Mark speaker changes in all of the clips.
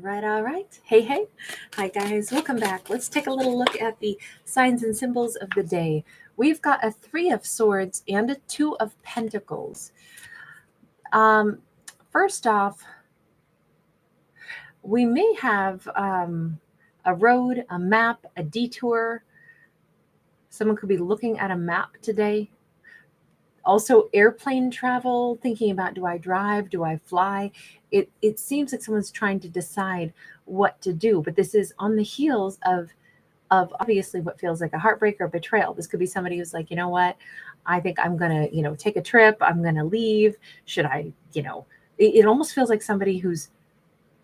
Speaker 1: All right. Hey. Hi, guys. Welcome back. Let's take a little look at the signs and symbols of the day. We've got a Three of Swords and a Two of Pentacles. First off, we may have a road, a map, a detour. Someone could be looking at a map today. Also, airplane travel, thinking about, do I drive? Do I fly? It seems like someone's trying to decide what to do, but this is on the heels of obviously what feels like a heartbreak or betrayal. This could be somebody who's like, you know what? I think I'm going to, take a trip. I'm going to leave. Should I, it almost feels like somebody who's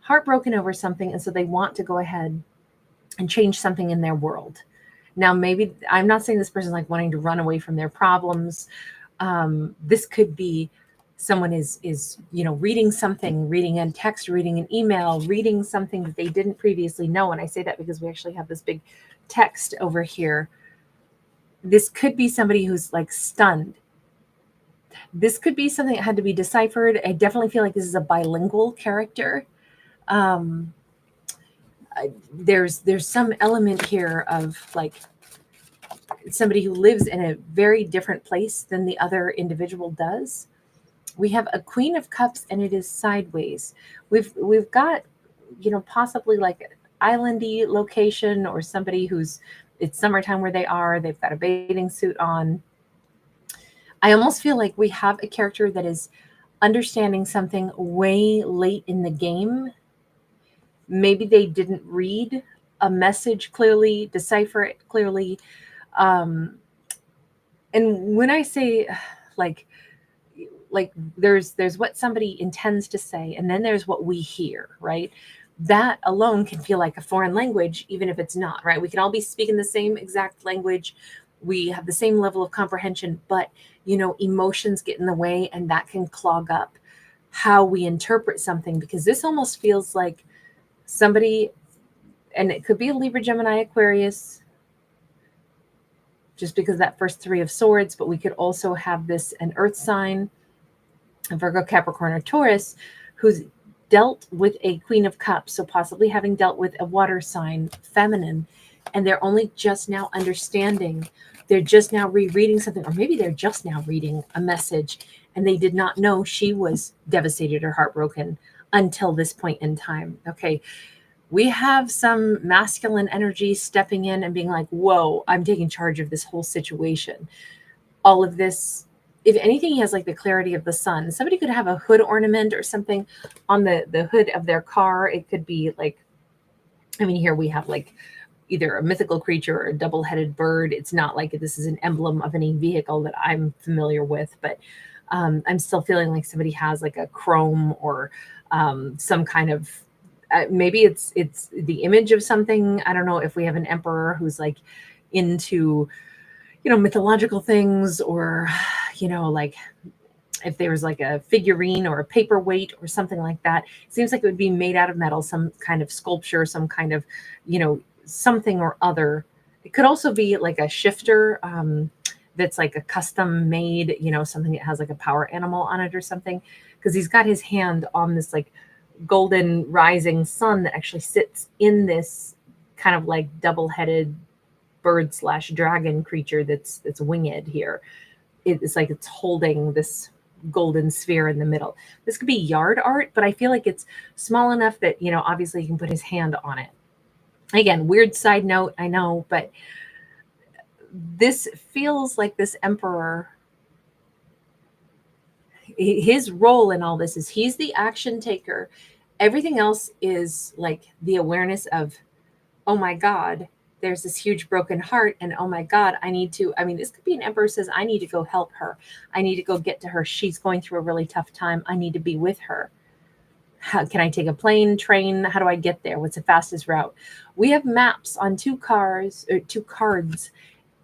Speaker 1: heartbroken over something. And so they want to go ahead and change something in their world. Now, maybe I'm not saying this person's like wanting to run away from their problems. This could be someone is reading something, reading a text, reading an email, reading something that they didn't previously know. And I say that because we actually have this big text over here. This could be somebody who's like stunned. This could be something that had to be deciphered. I definitely feel like this is a bilingual character. There's some element here of like somebody who lives in a very different place than the other individual does. We have a Queen of Cups and it is sideways. We've got, possibly like an islandy location or somebody it's summertime where they are. They've got a bathing suit on. I almost feel like we have a character that is understanding something way late in the game. Maybe they didn't read a message clearly, decipher it clearly. And when I say like there's what somebody intends to say, and then there's what we hear, right? That alone can feel like a foreign language, even if it's not, right? We can all be speaking the same exact language. We have the same level of comprehension, but emotions get in the way, and that can clog up how we interpret something, because this almost feels like somebody, and it could be a Libra, Gemini, Aquarius, just because of that first Three of Swords, but we could also have this an earth sign, a Virgo, Capricorn, or Taurus, who's dealt with a Queen of Cups, so possibly having dealt with a water sign, feminine, and they're only just now understanding. They're just now rereading something, or maybe they're just now reading a message, and they did not know she was devastated or heartbroken until this point in time. Okay. We have some masculine energy stepping in and being like, whoa, I'm taking charge of this whole situation. All of this, if anything, he has like the clarity of the sun. Somebody could have a hood ornament or something on the hood of their car. It could be like, here we have like either a mythical creature or a double-headed bird. It's not like this is an emblem of any vehicle that I'm familiar with, but I'm still feeling like somebody has like a chrome or some kind of, maybe it's the image of something. I don't know if we have an emperor who's like into, mythological things, or, like if there was like a figurine or a paperweight or something like that. It seems like it would be made out of metal, some kind of sculpture, some kind of, something or other. It could also be like a shifter that's like a custom made, something that has like a power animal on it or something, because he's got his hand on this like golden rising sun that actually sits in this kind of like double-headed bird / dragon creature that's winged here. It's like it's holding this golden sphere in the middle. This could be yard art, but I feel like it's small enough that, obviously he can put his hand on it. Again, weird side note, I know, but this feels like this emperor, his role in all this is he's the action taker. Everything else is like the awareness of, oh my God, there's this huge broken heart. And oh my God, this could be an emperor says, I need to go help her. I need to go get to her. She's going through a really tough time. I need to be with her. How can I take a plane, train? How do I get there? What's the fastest route? We have maps on two cards.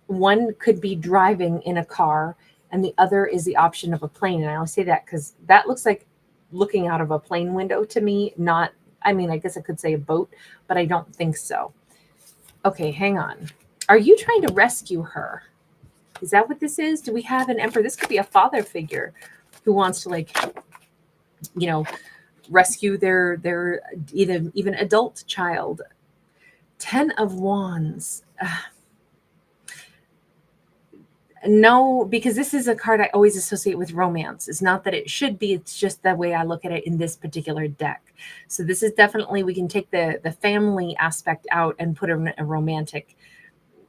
Speaker 1: One could be driving in a car, and the other is the option of a plane. And I always say that because that looks like looking out of a plane window to me. Not, I guess I could say a boat, but I don't think so. Okay, hang on. Are you trying to rescue her? Is that what this is? Do we have an emperor? This could be a father figure who wants to rescue their even adult child. 10 of Wands. No, because this is a card I always associate with romance. It's not that it should be, it's just the way I look at it in this particular deck. So this is definitely, we can take the family aspect out and put in a romantic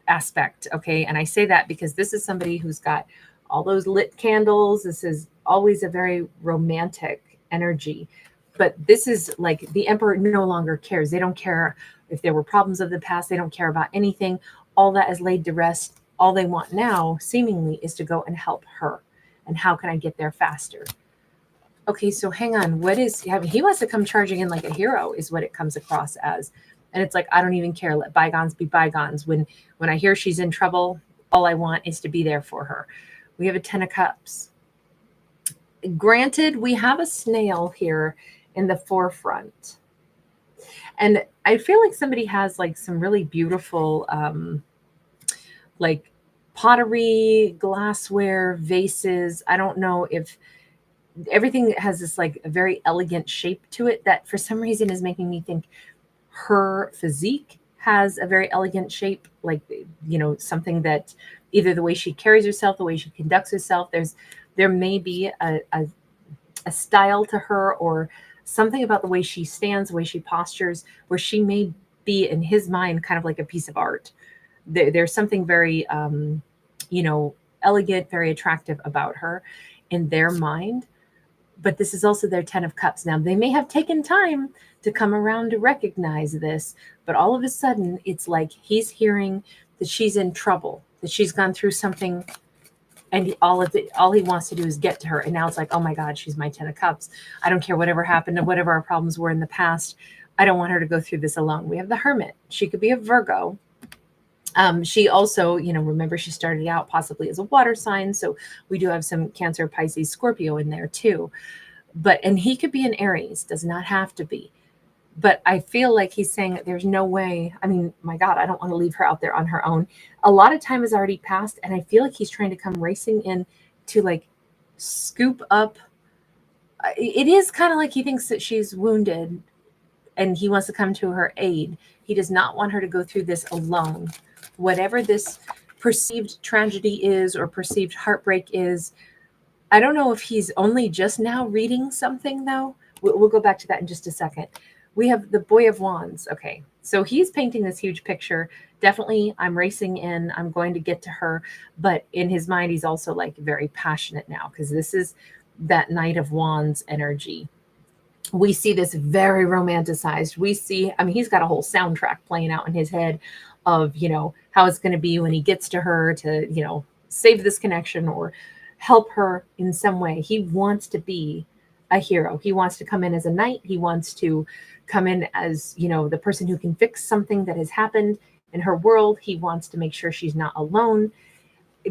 Speaker 1: aspect. Okay. And I say that because this is somebody who's got all those lit candles. This is always a very romantic energy. But this is like the Emperor no longer cares. They don't care if there were problems of the past. They don't care about anything. All that is laid to rest. All they want now, seemingly, is to go and help her. And how can I get there faster? Okay, so hang on. What is, I mean, he wants to come charging in like a hero is what it comes across as. And it's like, I don't even care. Let bygones be bygones. When I hear she's in trouble, all I want is to be there for her. We have a 10 of Cups. Granted, we have a snail here in the forefront. And I feel like somebody has like some really beautiful, like pottery, glassware, vases. I don't know if everything has this like a very elegant shape to it that for some reason is making me think her physique has a very elegant shape, like, you know, something that either the way she carries herself, the way she conducts herself, there may be a style to her or something about the way she stands, the way she postures, where she may be in his mind kind of like a piece of art. There's something very, you know, elegant, very attractive about her in their mind. But this is also their 10 of Cups. Now, they may have taken time to come around to recognize this, but all of a sudden, it's like he's hearing that she's in trouble, that she's gone through something, and all he wants to do is get to her. And now it's like, oh my God, she's my 10 of Cups. I don't care whatever happened and whatever our problems were in the past. I don't want her to go through this alone. We have the Hermit. She could be a Virgo. She also, you know, remember she started out possibly as a water sign. So we do have some Cancer, Pisces, Scorpio in there too. And he could be an Aries, does not have to be. But I feel like he's saying that there's no way. I mean, my God, I don't want to leave her out there on her own. A lot of time has already passed. And I feel like he's trying to come racing in to like scoop up. It is kind of like he thinks that she's wounded and he wants to come to her aid. He does not want her to go through this alone. Whatever this perceived tragedy is or perceived heartbreak is, I don't know if he's only just now reading something, though. We'll go back to that in just a second. We have the Boy of Wands. Okay, so he's painting this huge picture. Definitely, I'm racing in. I'm going to get to her. But in his mind, he's also like very passionate now because this is that Knight of Wands energy. We see this very romanticized. We see, I mean, he's got a whole soundtrack playing out in his head of, you know, how it's going to be when he gets to her to, you know, save this connection or help her in some way. He wants to be a hero. He wants to come in as a knight. He wants to come in as, you know, the person who can fix something that has happened in her world. He wants to make sure she's not alone.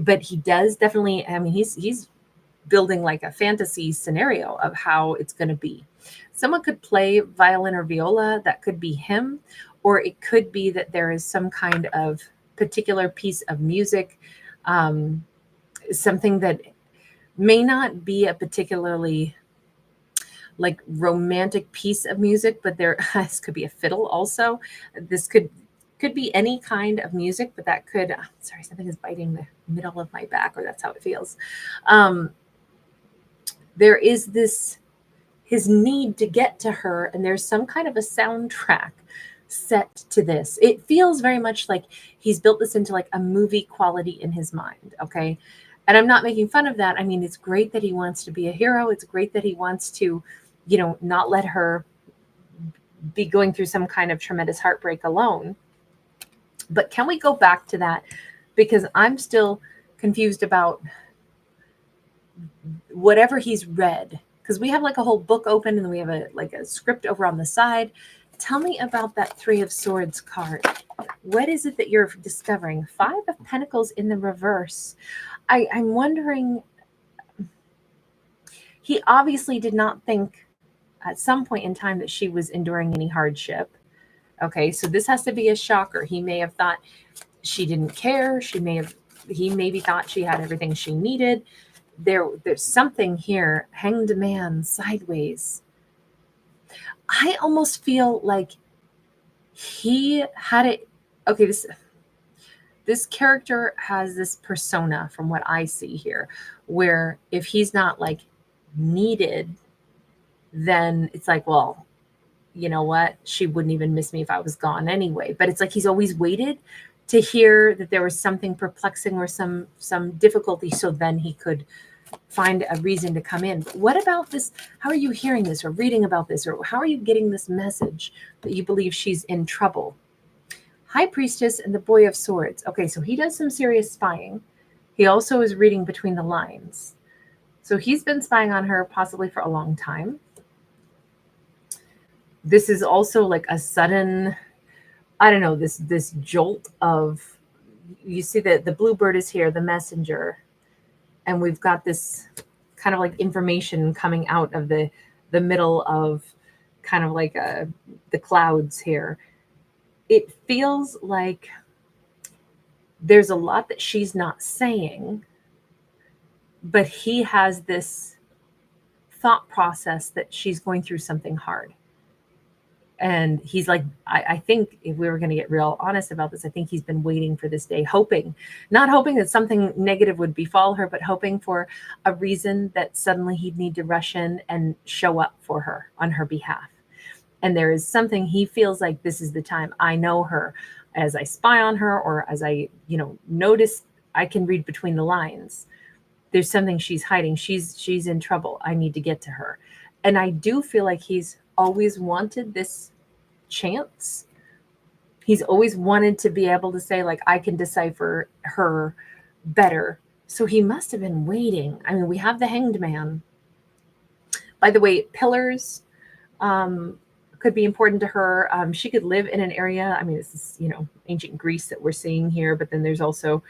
Speaker 1: But he does definitely, I mean, he's building like a fantasy scenario of how it's going to be. Someone could play violin or viola. That could be him. Or it could be that there is some kind of particular piece of music, something that may not be a particularly like romantic piece of music, but this could be a fiddle also. This could be any kind of music, but that could, sorry, something is biting the middle of my back, or that's how it feels. There is his need to get to her, and there's some kind of a soundtrack set to this. It feels very much like he's built this into like a movie quality in his mind. Okay. And I'm not making fun of that. I mean, it's great that he wants to be a hero. It's great that he wants to, you know, not let her be going through some kind of tremendous heartbreak alone. But can we go back to that? Because I'm still confused about whatever he's read. Because we have like a whole book open and we have a script over on the side. Tell me about that 3 of Swords card. What is it that you're discovering? 5 of Pentacles in the reverse. I'm wondering, he obviously did not think at some point in time that she was enduring any hardship. Okay, so this has to be a shocker. He may have thought she didn't care. He maybe thought she had everything she needed. There's something here. Hanged Man, sideways. I almost feel like he had it. Okay, this character has this persona from what I see here, where if he's not like needed, then it's like, well, you know what? She wouldn't even miss me if I was gone anyway. But it's like he's always waited to hear that there was something perplexing or some difficulty, so then he could find a reason to come in. But what about this? How are you hearing this or reading about this, or how are you getting this message that you believe she's in trouble? High Priestess and the Boy of Swords. Okay, so he does some serious spying. He also is reading between the lines. So he's been spying on her possibly for a long time. This is also like a sudden, I don't know, this jolt of, you see that the bluebird is here, the messenger, and we've got this kind of like information coming out of the middle of kind of like the clouds here. It feels like there's a lot that she's not saying, but he has this thought process that she's going through something hard. And he's like, I think if we were going to get real honest about this, I think he's been waiting for this day, not hoping that something negative would befall her, but hoping for a reason that suddenly he'd need to rush in and show up for her on her behalf. And there is something he feels like this is the time. I know her as I spy on her, or as I, notice, I can read between the lines. There's something she's hiding. She's in trouble. I need to get to her. And I do feel like he's always wanted this chance. He's always wanted to be able to say, like, I can decipher her better. So he must have been waiting. I mean, we have the Hanged Man. By the way, pillars could be important to her. She could live in an area. I mean, this is, ancient Greece that we're seeing here, but then there's also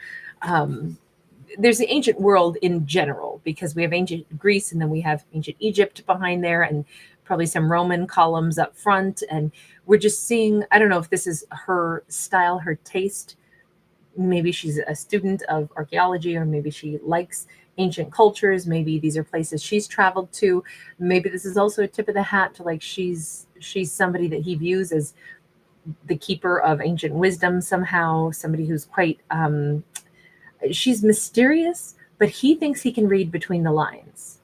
Speaker 1: there's the ancient world in general, because we have ancient Greece and then we have ancient Egypt behind there, and probably some Roman columns up front. And we're just seeing, I don't know if this is her style, her taste. Maybe she's a student of archaeology, or maybe she likes ancient cultures. Maybe these are places she's traveled to. Maybe this is also a tip of the hat to, like, she's somebody that he views as the keeper of ancient wisdom somehow, somebody who's quite, she's mysterious, but he thinks he can read between the lines.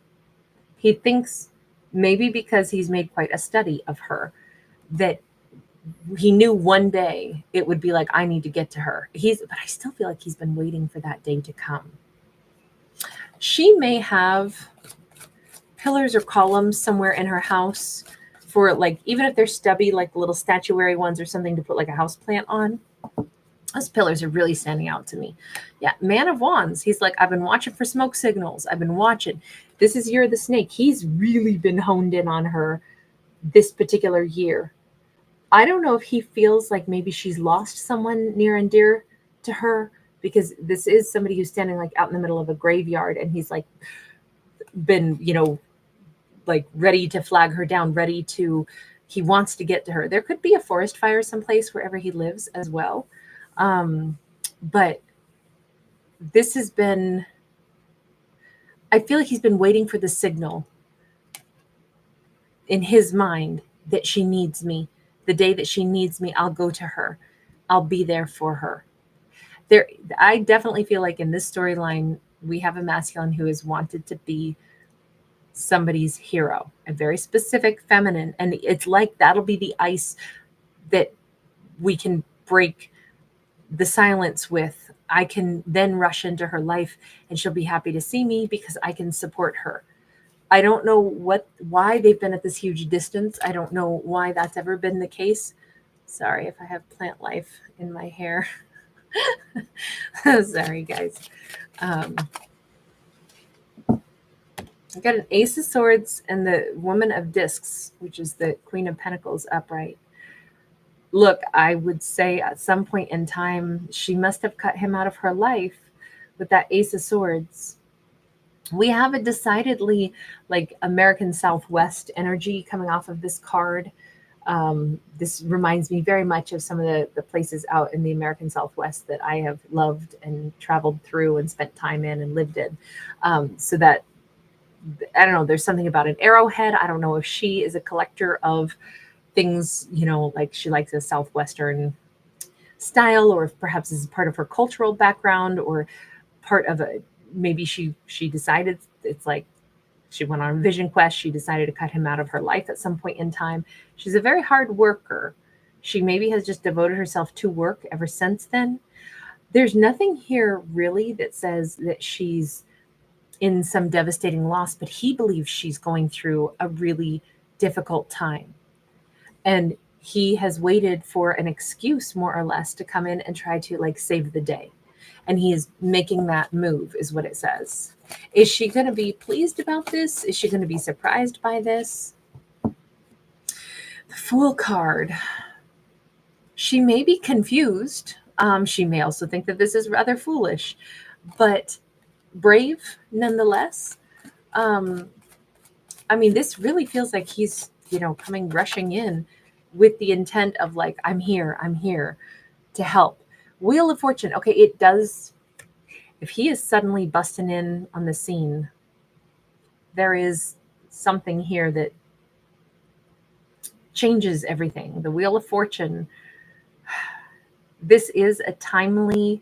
Speaker 1: He thinks, maybe because he's made quite a study of her, that he knew one day it would be like, I need to get to her. But I still feel like he's been waiting for that day to come. She may have pillars or columns somewhere in her house for, like, even if they're stubby, like little statuary ones or something to put like a house plant on. Those pillars are really standing out to me. Yeah, Man of Wands. He's like, I've been watching for smoke signals. I've been watching. This is Year of the Snake. He's really been honed in on her this particular year. I don't know if he feels like maybe she's lost someone near and dear to her, because this is somebody who's standing like out in the middle of a graveyard, and he's like been, like ready to flag her down, he wants to get to her. There could be a forest fire someplace wherever he lives as well. But this has been, I feel like he's been waiting for the signal in his mind that she needs me. The day that she needs me, I'll go to her. I'll be there for her. I definitely feel like in this storyline, we have a masculine who has wanted to be somebody's hero, a very specific feminine. And it's like, that'll be the ice that we can break the silence with. I can then rush into her life and she'll be happy to see me because I can support her. I don't know why they've been at this huge distance. I don't know why that's ever been the case. Sorry if I have plant life in my hair. Sorry, guys. I got an Ace of Swords and the Woman of Discs, which is the Queen of Pentacles upright. Look, I would say at some point in time, she must have cut him out of her life with that Ace of Swords. We have a decidedly like American Southwest energy coming off of this card. This reminds me very much of some of the places out in the American Southwest that I have loved and traveled through and spent time in and lived in. So that, I don't know, there's something about an arrowhead. I don't know if she is a collector of things, you know, like she likes a Southwestern style, or perhaps as part of her cultural background, or part of a, maybe she decided, it's like she went on a vision quest. She decided to cut him out of her life at some point in time. She's a very hard worker. She maybe has just devoted herself to work ever since then. There's nothing here really that says that she's in some devastating loss, but he believes she's going through a really difficult time. And he has waited for an excuse, more or less, to come in and try to like save the day. And he is making that move, is what it says. Is she going to be pleased about this? Is she going to be surprised by this? The Fool card. She may be confused. She may also think that this is rather foolish, but brave nonetheless. I mean, this really feels like he's, you know, coming rushing in with the intent of like, I'm here to help. Wheel of Fortune. Okay, it does. If he is suddenly busting in on the scene, there is something here that changes everything. The Wheel of Fortune. This is a timely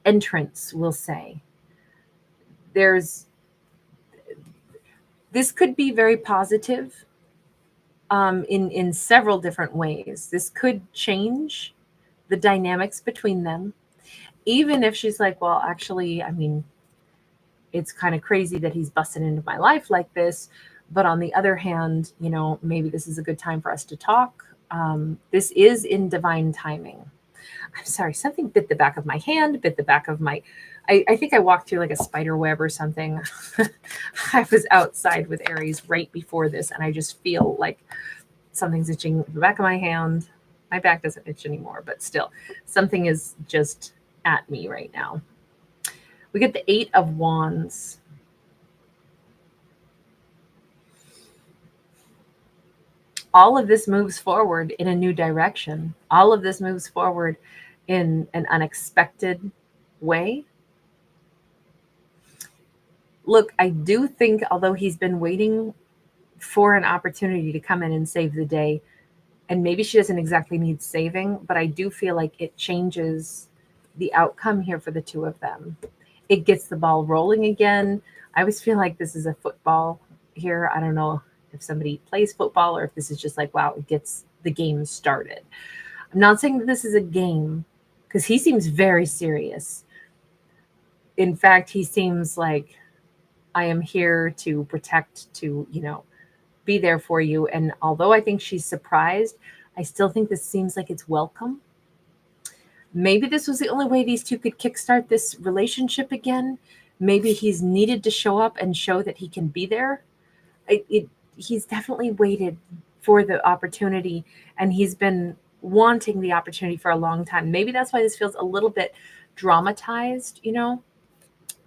Speaker 1: entrance, we'll say. This could be very positive in several different ways. This could change the dynamics between them. Even if she's like, well, actually, I mean, it's kind of crazy that he's busting into my life like this. But on the other hand, you know, maybe this is a good time for us to talk. This is in divine timing. I'm sorry, something bit the back of my hand, bit the back of my, I think I walked through like a spider web or something. I was outside with Aries right before this, and I just feel like something's itching the back of my hand. My back doesn't itch anymore, but still, something is just at me right now. We get the 8 of Wands. All of this moves forward in a new direction. All of this moves forward in an unexpected way. Look, I do think, although he's been waiting for an opportunity to come in and save the day, and maybe she doesn't exactly need saving, but I do feel like it changes the outcome here for the two of them. It gets the ball rolling again. I always feel like this is a football here. I don't know if somebody plays football or if this is just like, wow, it gets the game started. I'm not saying that this is a game, because he seems very serious. In fact, he seems like, I am here to protect, to, you know, be there for you. And although I think she's surprised, I still think this seems like it's welcome. Maybe this was the only way these two could kickstart this relationship again. Maybe he's needed to show up and show that he can be there. He's definitely waited for the opportunity, and he's been wanting the opportunity for a long time. Maybe that's why this feels a little bit dramatized, you know,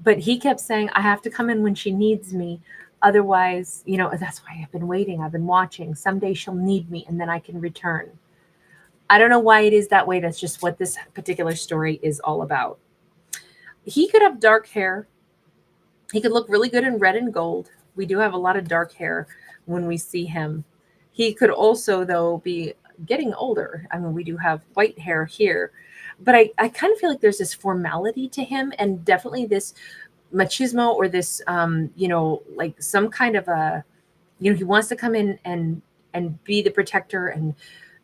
Speaker 1: but he kept saying, I have to come in when she needs me. Otherwise, you know, that's why I've been waiting. I've been watching. Someday she'll need me and then I can return. I don't know why it is that way. That's just what this particular story is all about. He could have dark hair. He could look really good in red and gold. We do have a lot of dark hair when we see him. He could also, though, be getting older. I mean, we do have white hair here. But I kind of feel like there's this formality to him, and definitely this machismo, or this, you know, like some kind of a, you know, he wants to come in and be the protector and,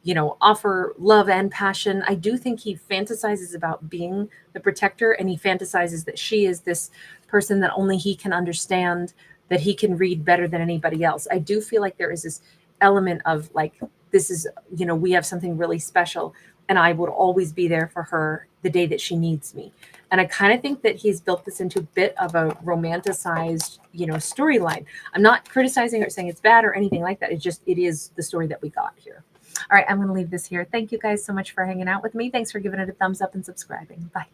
Speaker 1: you know, offer love and passion. I do think he fantasizes about being the protector, and he fantasizes that she is this person that only he can understand, that he can read better than anybody else. I do feel like there is this element of like, this is, you know, we have something really special, and I would always be there for her the day that she needs me. And I kind of think that he's built this into a bit of a romanticized, you know, storyline. I'm not criticizing or saying it's bad or anything like that. It is the story that we got here. All right, I'm going to leave this here. Thank you guys so much for hanging out with me. Thanks for giving it a thumbs up and subscribing. Bye.